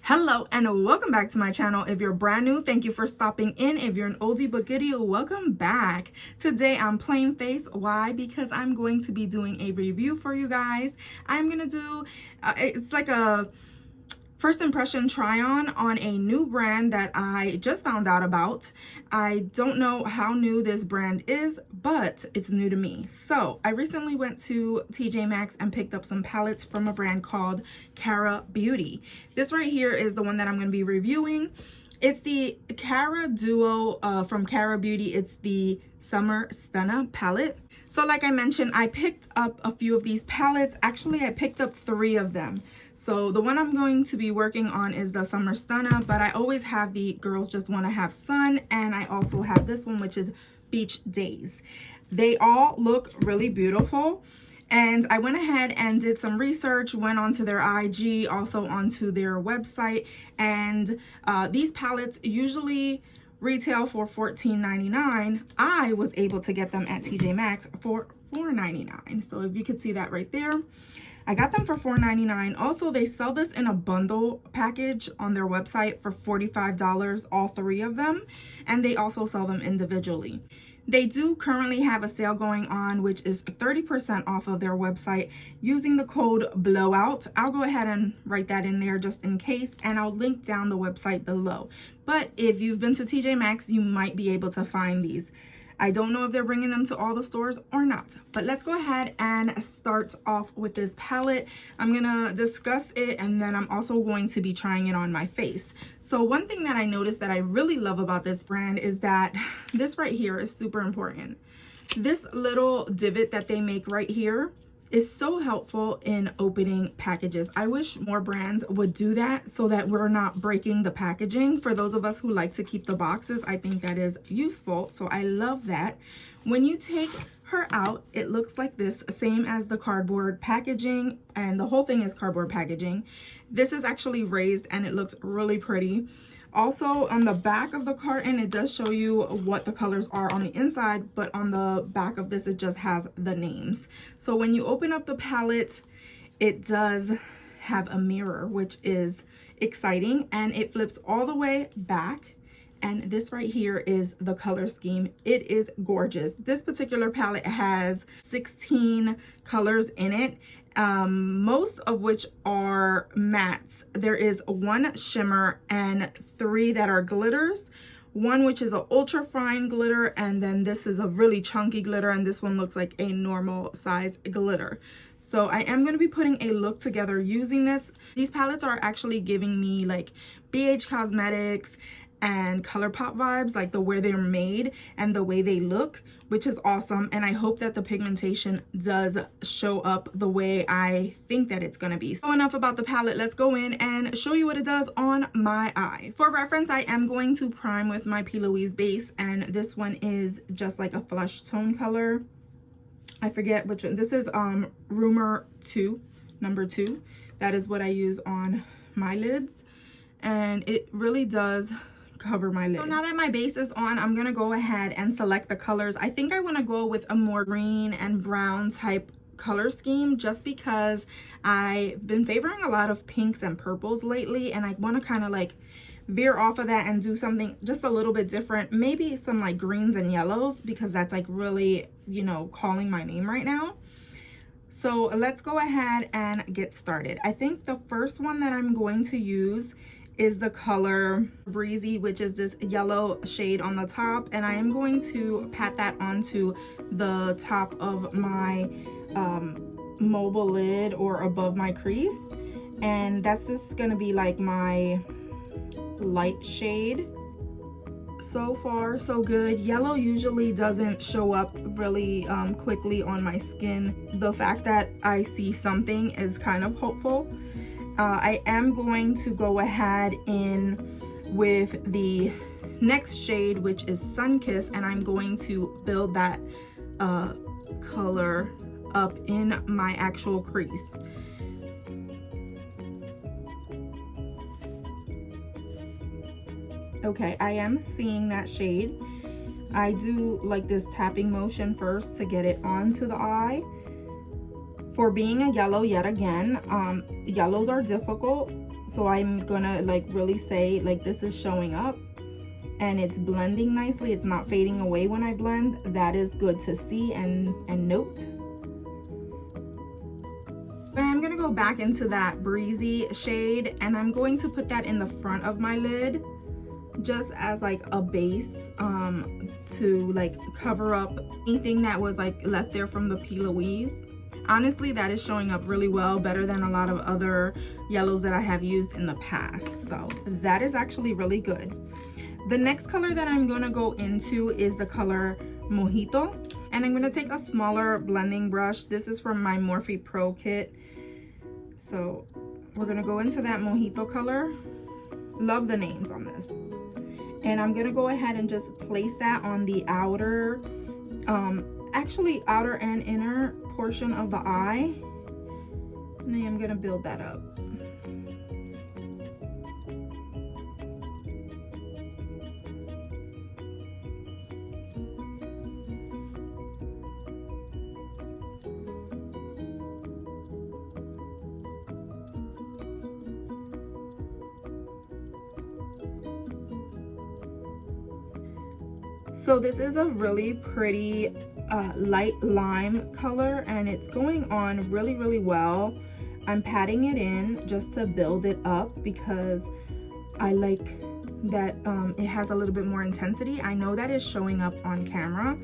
Hello and welcome back to my channel. If you're brand new, thank you for stopping in. If you're an oldie but goodie, welcome back. Today I'm plain face. Why? Because I'm going to be doing a review for you guys. I'm gonna do it's like a first impression try on a new brand that I just found out about. I don't know how new this brand is, but it's new to me. So I recently went to TJ Maxx and picked up some palettes from a brand called Cara Beauty. This right here is the one that I'm going to be reviewing. It's the Cara Duo from Cara Beauty. It's the Summer Stunna palette. So like I mentioned, I picked up a few of these palettes. Actually, I picked up 3 of them. So the one I'm going to be working on is the Summer Stunna, but I always have the Girls Just Want to Have Sun, and I also have this one, which is Beach Days. They all look really beautiful, and I went ahead and did some research, went onto their IG, also onto their website, and these palettes usually retail for $14.99. I was able to get them at TJ Maxx for $4.99. So if you could see that right there, I got them for $4.99. Also, they sell this in a bundle package on their website for $45, all 3 of them, and they also sell them individually. They do currently have a sale going on, which is 30% off of their website using the code BLOWOUT. I'll go ahead and write that in there just in case, and I'll link down the website below. But if you've been to TJ Maxx, you might be able to find these. I don't know if they're bringing them to all the stores or not, but let's go ahead and start off with this palette. I'm gonna discuss it, and then I'm also going to be trying it on my face. So one thing that I noticed that I really love about this brand is that this right here is super important. This little divot that they make right here is so helpful in opening packages. I wish more brands would do that so that we're not breaking the packaging. For those of us who like to keep the boxes, I think that is useful. So I love that. When you take her out, it looks like this, same as the cardboard packaging, and the whole thing is cardboard packaging. This is actually raised and it looks really pretty. Also, on the back of the carton, it does show you what the colors are on the inside, but on the back of this, it just has the names. So when you open up the palette, it does have a mirror, which is exciting, and it flips all the way back. And this right here is the color scheme. It is gorgeous. This particular palette has 16 colors in it, most of which are mattes. There is 1 shimmer and 3 that are glitters, 1 which is an ultra fine glitter, and then this is a really chunky glitter, and this one looks like a normal size glitter. So I am going to be putting a look together using this. These palettes are actually giving me like BH Cosmetics and ColourPop vibes, like the way they're made and the way they look, which is awesome. And I hope that the pigmentation does show up the way I think that it's gonna be. So enough about the palette, let's go in and show you what it does on my eyes. For reference, I am going to prime with my P. Louise base, and this one is just like a flesh tone color. I forget which one. This is Rumor 2, number 2. That is what I use on my lids, and it really does cover my lid. So now that my base is on, I'm gonna go ahead and select the colors. I think I want to go with a more green and brown type color scheme, just because I've been favoring a lot of pinks and purples lately, and I want to kind of like veer off of that and do something just a little bit different. Maybe some like greens and yellows, because that's like really, you know, calling my name right now. So let's go ahead and get started. I think the first one that I'm going to use is the color Breezy, which is this yellow shade on the top, and I am going to pat that onto the top of my mobile lid or above my crease, and that's just gonna be like my light shade. So far so good. Yellow usually doesn't show up really quickly on my skin. The fact that I see something is kind of hopeful. I am going to go ahead in with the next shade, which is Sunkissed, and I'm going to build that color up in my actual crease. Okay, I am seeing that shade. I do like this tapping motion first to get it onto the eye. For being a yellow, yet again, yellows are difficult So I'm gonna like really say like this is showing up and it's blending nicely. It's not fading away when I blend. That is good to see and note. I'm gonna go back into that breezy shade and I'm going to put that in the front of my lid just as like a base to like cover up anything that was like left there from the P. Louise. Honestly, that is showing up really well, better than a lot of other yellows that I have used in the past. So that is actually really good. The next color that I'm gonna go into is the color Mojito, and I'm gonna take a smaller blending brush. This is from my Morphe Pro kit. So we're gonna go into that Mojito color. Love the names on this. And I'm gonna go ahead and just place that on the outer, actually outer and inner portion of the eye. And I am gonna build that up. So this is a really pretty light lime color and it's going on really well. I'm patting it in just to build it up because I like that it has a little bit more intensity. I know that is showing up on camera,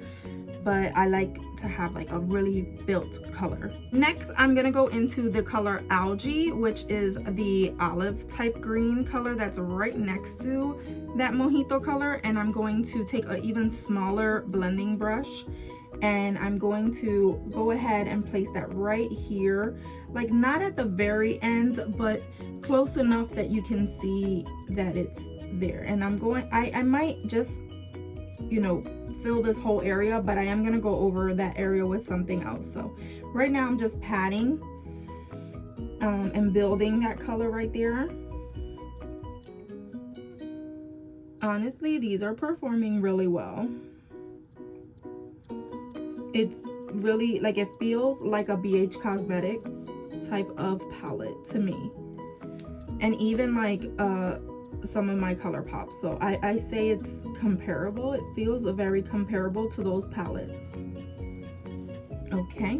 but I like to have like a really built color. Next, I'm gonna go into the color Algae, which is the olive type green color that's right next to that Mojito color. And I'm going to take an even smaller blending brush and I'm going to go ahead and place that right here, like not at the very end, but close enough that you can see that it's there. And I might just, you know, fill this whole area, but I am gonna go over that area with something else. So right now I'm just patting and building that color right there. Honestly, these are performing really well. It's really like, it feels like a BH Cosmetics type of palette to me, and even like some of my color pops. So I say it's comparable. It feels very comparable to those palettes. Okay,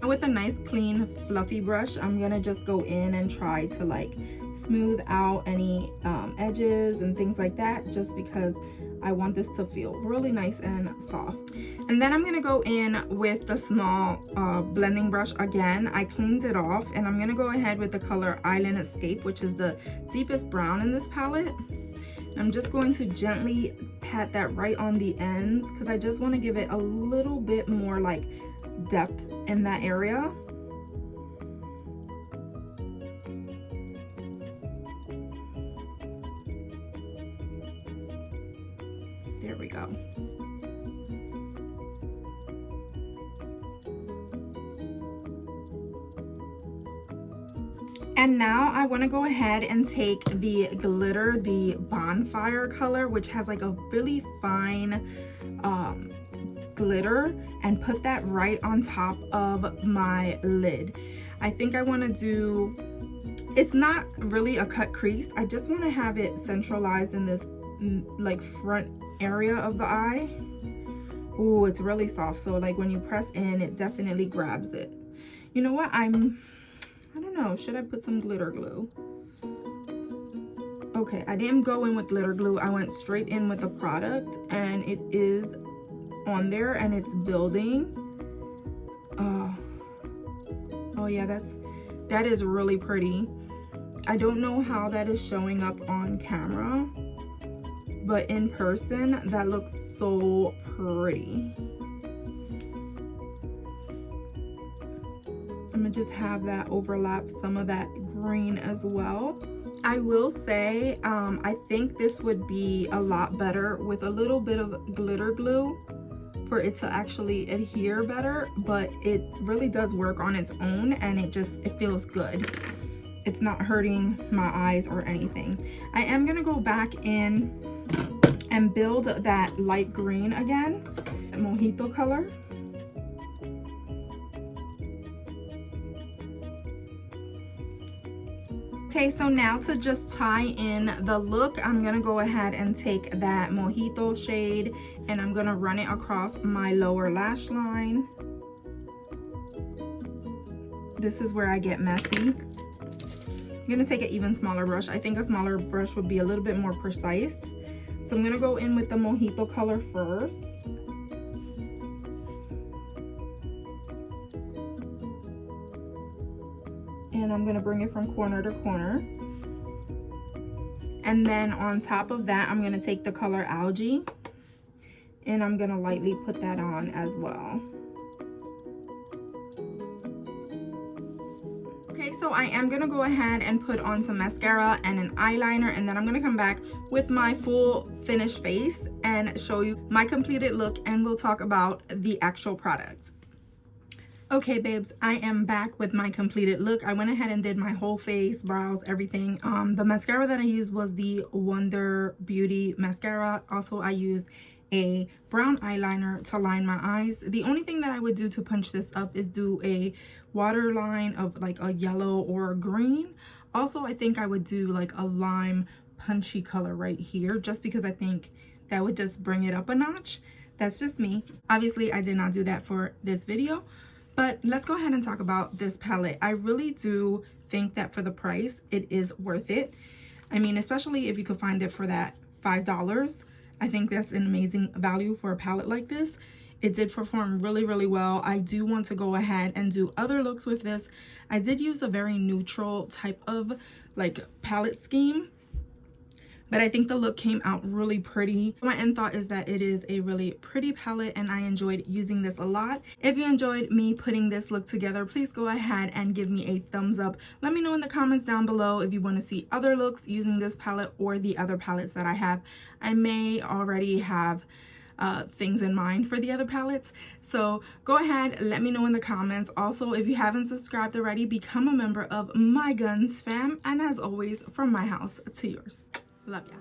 with a nice clean fluffy brush, I'm gonna just go in and try to like smooth out any edges and things like that, just because I want this to feel really nice and soft. And then I'm gonna go in with the small blending brush again. I cleaned it off and I'm gonna go ahead with the color Island Escape, which is the deepest brown in this palette. I'm just going to gently pat that right on the ends because I just want to give it a little bit more like depth in that area. There we go. And now I want to go ahead and take the glitter, the Bonfire color, which has like a really fine glitter, and put that right on top of my lid. I think I want to do, it's not really a cut crease. I just want to have it centralized in this like front area of the eye. Oh, it's really soft. So like when you press in, it definitely grabs it. You know what? I don't know, should I put some glitter glue? Okay, I didn't go in with glitter glue. I went straight in with the product and it is on there and it's building. Oh yeah, that is really pretty. I don't know how that is showing up on camera, but in person that looks so pretty. I'm gonna just have that overlap some of that green as well. I will say, I think this would be a lot better with a little bit of glitter glue for it to actually adhere better, but it really does work on its own and it feels good. It's not hurting my eyes or anything. I am gonna go back in and build that light green again, Mojito color. Okay, so now to just tie in the look, I'm gonna go ahead and take that Mojito shade and I'm gonna run it across my lower lash line. This is where I get messy. I'm gonna take an even smaller brush. I think a smaller brush would be a little bit more precise. So I'm gonna go in with the Mojito color first. And I'm gonna bring it from corner to corner. And then on top of that, I'm gonna take the color Algae and I'm gonna lightly put that on as well. Okay, so I am gonna go ahead and put on some mascara and an eyeliner, and then I'm gonna come back with my full finished face and show you my completed look, and we'll talk about the actual product. Okay, babes, I am back with my completed look. I went ahead and did my whole face, brows, everything. The mascara that I used was the Wonder Beauty mascara. Also, I used a brown eyeliner to line my eyes. The only thing that I would do to punch this up is do a waterline of like a yellow or a green. Also, I think I would do like a lime punchy color right here, just because I think that would just bring it up a notch. That's just me. Obviously, I did not do that for this video. But let's go ahead and talk about this palette. I really do think that for the price, it is worth it. I mean, especially if you could find it for that $5. I think that's an amazing value for a palette like this. It did perform really, really well. I do want to go ahead and do other looks with this. I did use a very neutral type of like palette scheme, but I think the look came out really pretty. My end thought is that it is a really pretty palette and I enjoyed using this a lot. If you enjoyed me putting this look together, please go ahead and give me a thumbs up. Let me know in the comments down below if you want to see other looks using this palette or the other palettes that I have. I may already have things in mind for the other palettes, so go ahead, let me know in the comments. Also, if you haven't subscribed already, become a member of my Gonz fam, and as always, from my house to yours. Love ya.